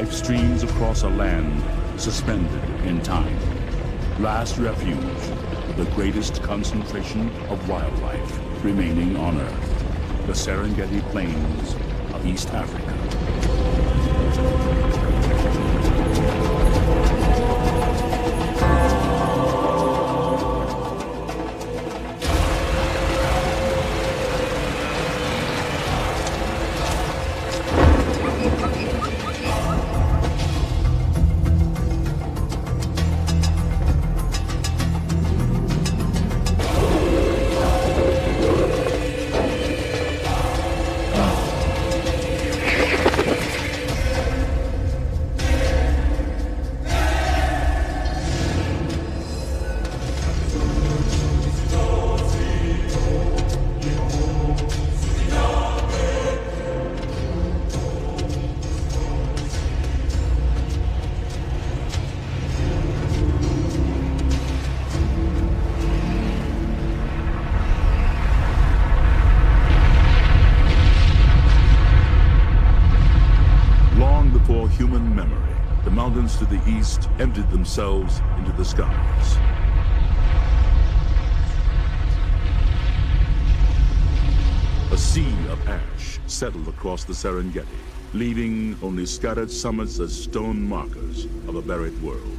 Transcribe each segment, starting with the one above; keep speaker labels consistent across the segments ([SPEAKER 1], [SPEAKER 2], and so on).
[SPEAKER 1] life streams across a land suspended in time. Last refuge, the greatest concentration of wildlife remaining on Earth, the Serengeti Plains of East Africa. Human memory, the mountains to the east emptied themselves into the skies. A sea of ash settled across the Serengeti, leaving only scattered summits as stone markers of a buried world.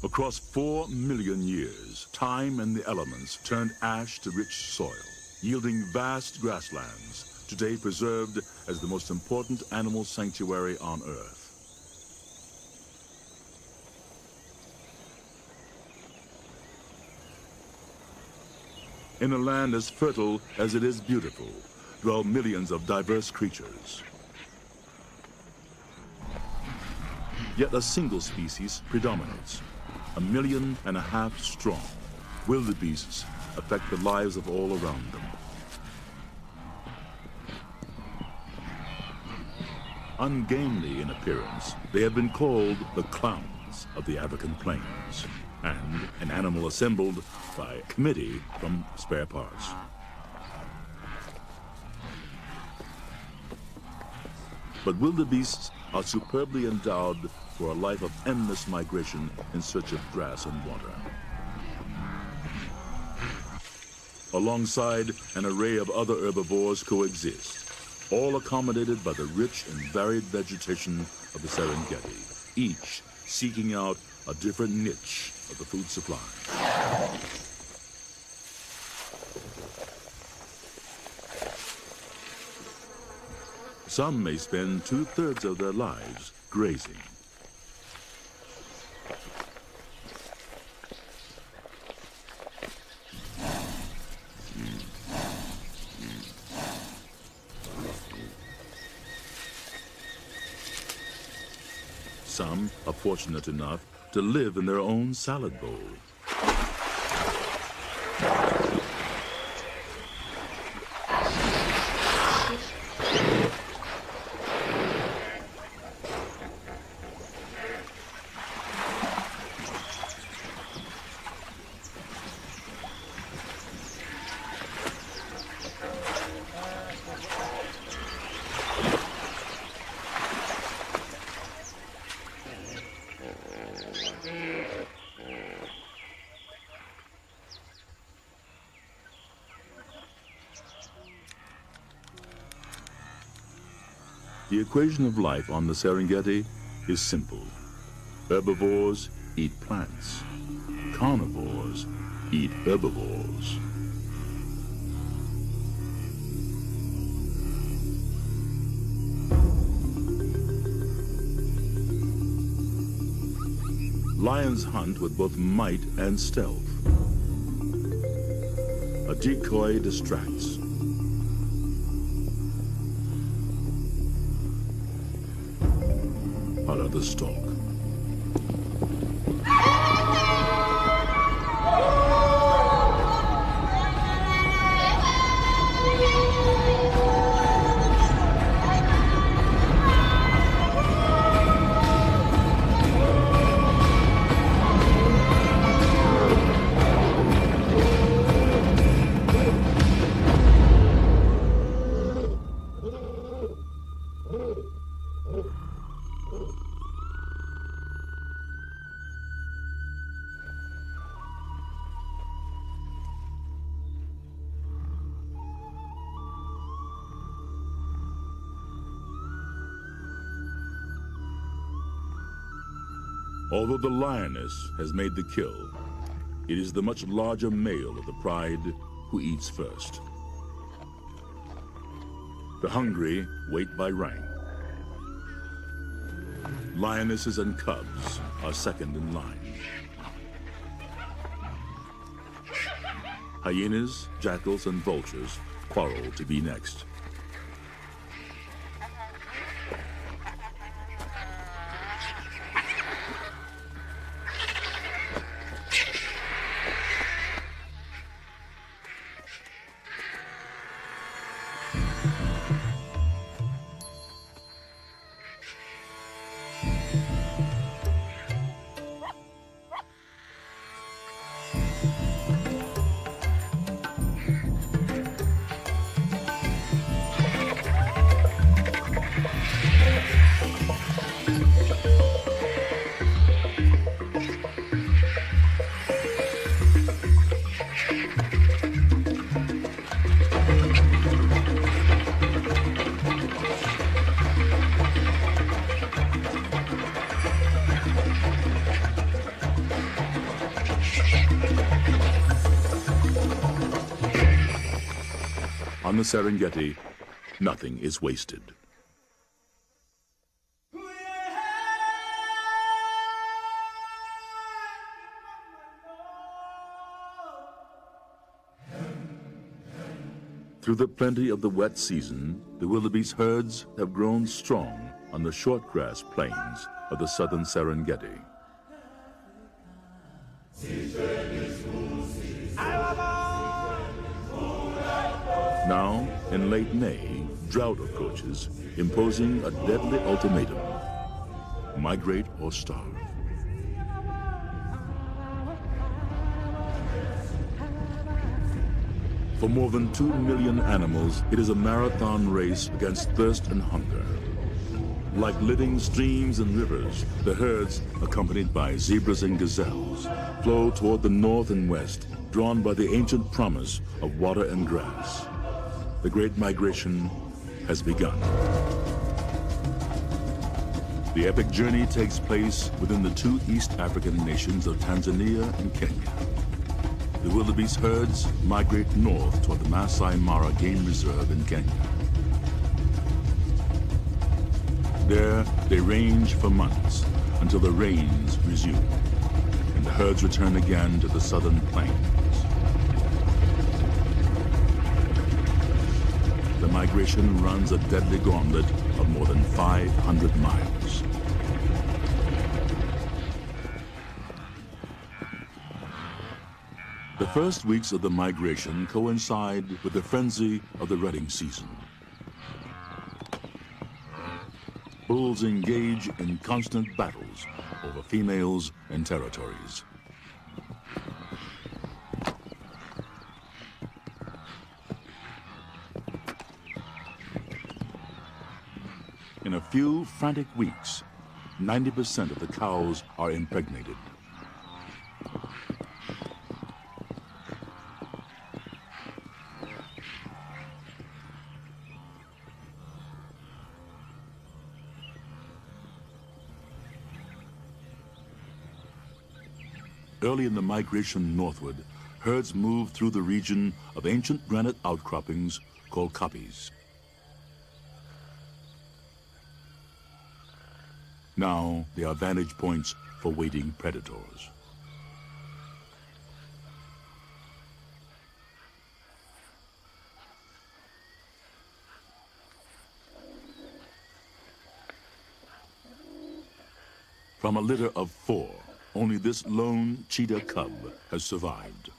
[SPEAKER 1] Across 4 million years, time and the elements turned ash to rich soil, yielding vast grasslands, today preserved as the most important animal sanctuary on Earth. In a land as fertile as it is beautiful, dwell millions of diverse creatures. Yet a single species predominates, 1.5 million strong. Wildebeests affect the lives of all around them. Ungainly in appearance, they have been called the clowns of the African plains, and an animal assembled by a committee from spare parts. But wildebeests are superbly endowed for a life of endless migration in search of grass and water. Alongside an array of other herbivores coexist, all accommodated by the rich and varied vegetation of the Serengeti, each seeking out a different niche of the food supply. Some may spend 2/3 of their lives grazing. Some are fortunate enough to live in their own salad bowl. The equation of life on the Serengeti is simple. Herbivores eat plants. Carnivores eat herbivores. Lions hunt with both might and stealth. A decoy distracts. The stalk. Although the lioness has made the kill, it is the much larger male of the pride who eats first. The hungry wait by rank. Lionesses and cubs are second in line. Hyenas, jackals, and vultures quarrel to be next. On the Serengeti, nothing is wasted. Through the plenty of the wet season, the wildebeest herds have grown strong on the shortgrass plains of the southern Serengeti. Now, in late May, drought approaches, imposing a deadly ultimatum: migrate or starve. For more than 2 million animals, it is a marathon race against thirst and hunger. Like living streams and rivers, the herds, accompanied by zebras and gazelles, flow toward the north and west, drawn by the ancient promise of water and grass. The Great Migration has begun. The epic journey takes place within the two East African nations of Tanzania and Kenya. The wildebeest herds migrate north toward the Masai Mara Game Reserve in Kenya. There, they range for months until the rains resume, and the herds return again to the southern plains. The migration runs a deadly gauntlet of more than 500 miles. The first weeks of the migration coincide with the frenzy of the rutting season. Bulls engage in constant battles over females and territories. In a few frantic weeks, 90% of the cows are impregnated. Early in the migration northward, herds move through the region of ancient granite outcroppings called kopjes. Now they are vantage points for waiting predators. From a litter of 4, only this lone cheetah cub has survived.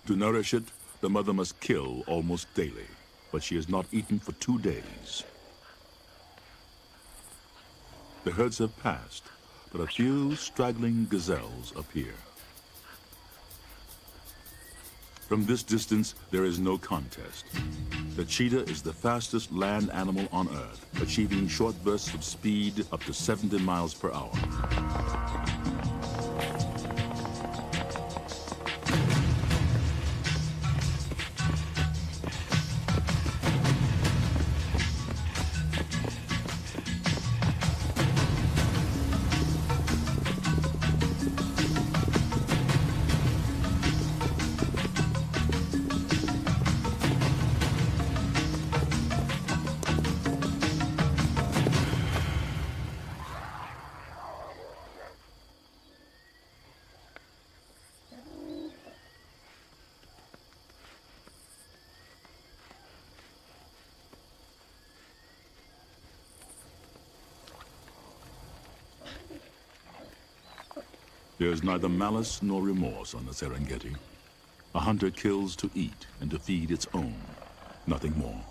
[SPEAKER 1] To nourish it, the mother must kill almost daily, but she has not eaten for 2 days. The herds have passed, but a few straggling gazelles appear. From this distance, there is no contest. The cheetah is the fastest land animal on Earth, achieving short bursts of speed up to 70 miles per hour. There's neither malice nor remorse on the Serengeti. A hunter kills to eat and to feed its own, nothing more.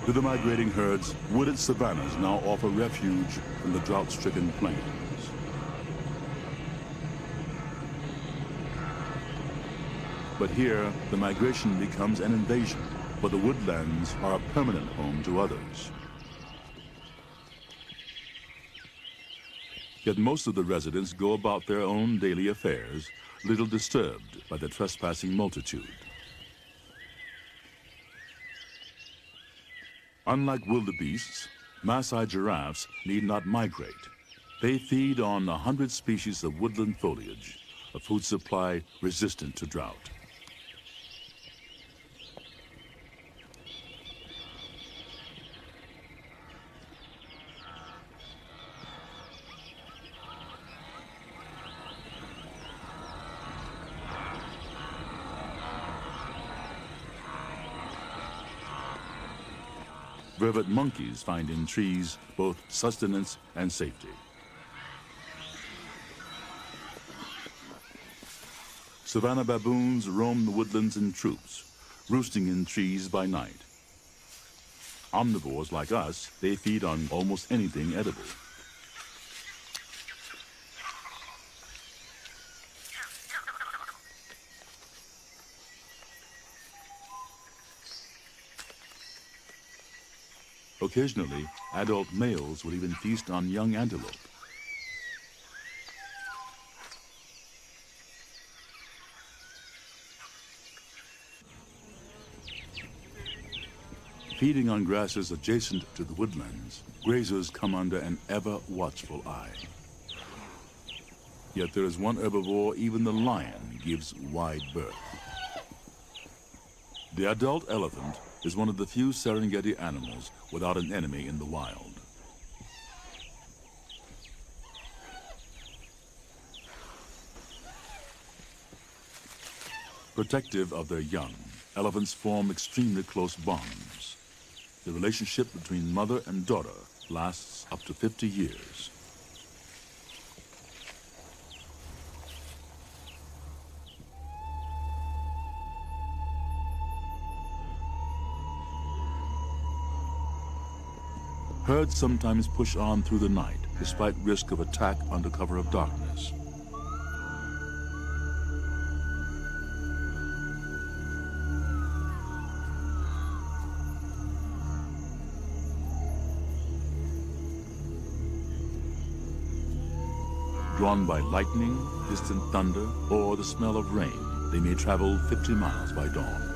[SPEAKER 1] To the migrating herds, wooded savannas now offer refuge from the drought-stricken plains. But here, the migration becomes an invasion, for the woodlands are a permanent home to others. Yet most of the residents go about their own daily affairs, little disturbed by the trespassing multitude. Unlike wildebeests, Maasai giraffes need not migrate. They feed on 100 species of woodland foliage, a food supply resistant to drought. Vervet monkeys find in trees both sustenance and safety. Savanna baboons roam the woodlands in troops, roosting in trees by night. Omnivores like us, they feed on almost anything edible. Occasionally, adult males will even feast on young antelope. Feeding on grasses adjacent to the woodlands, grazers come under an ever-watchful eye. Yet there is one herbivore even the lion gives wide berth. The adult elephant is one of the few Serengeti animals without an enemy in the wild. Protective of their young, elephants form extremely close bonds. The relationship between mother and daughter lasts up to 50 years. Herds sometimes push on through the night, despite risk of attack under cover of darkness. Drawn by lightning, distant thunder, or the smell of rain, they may travel 50 miles by dawn.